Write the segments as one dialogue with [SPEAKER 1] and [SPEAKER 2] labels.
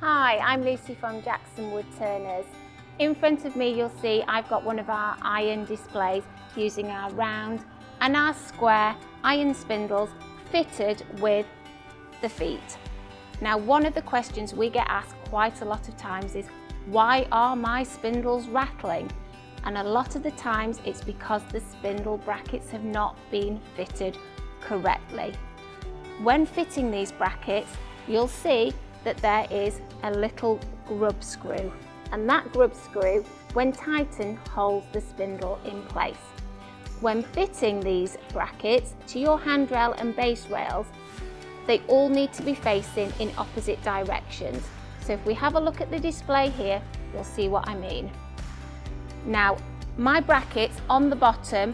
[SPEAKER 1] Hi, I'm Lucy from Jackson Woodturners. In front of me you'll see I've got one of our iron displays using our round and our square iron spindles fitted with the feet. Now, one of the questions we get asked quite a lot of times is, why are my spindles rattling? And a lot of the times it's because the spindle brackets have not been fitted correctly. When fitting these brackets, you'll see that there is a little grub screw, and that grub screw, when tightened, holds the spindle in place. When fitting these brackets to your handrail and base rails, they all need to be facing in opposite directions. So if we have a look at the display here, you'll see what I mean. Now, my brackets on the bottom,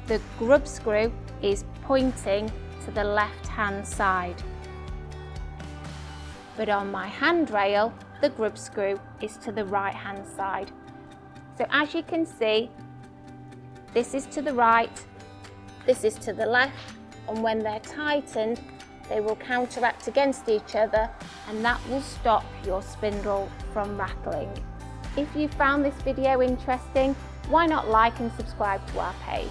[SPEAKER 1] the grub screw is pointing to the left-hand side. But on my handrail, the grub screw is to the right-hand side. So as you can see, this is to the right, this is to the left, and when they're tightened, they will counteract against each other, and that will stop your spindle from rattling. If you found this video interesting, why not like and subscribe to our page?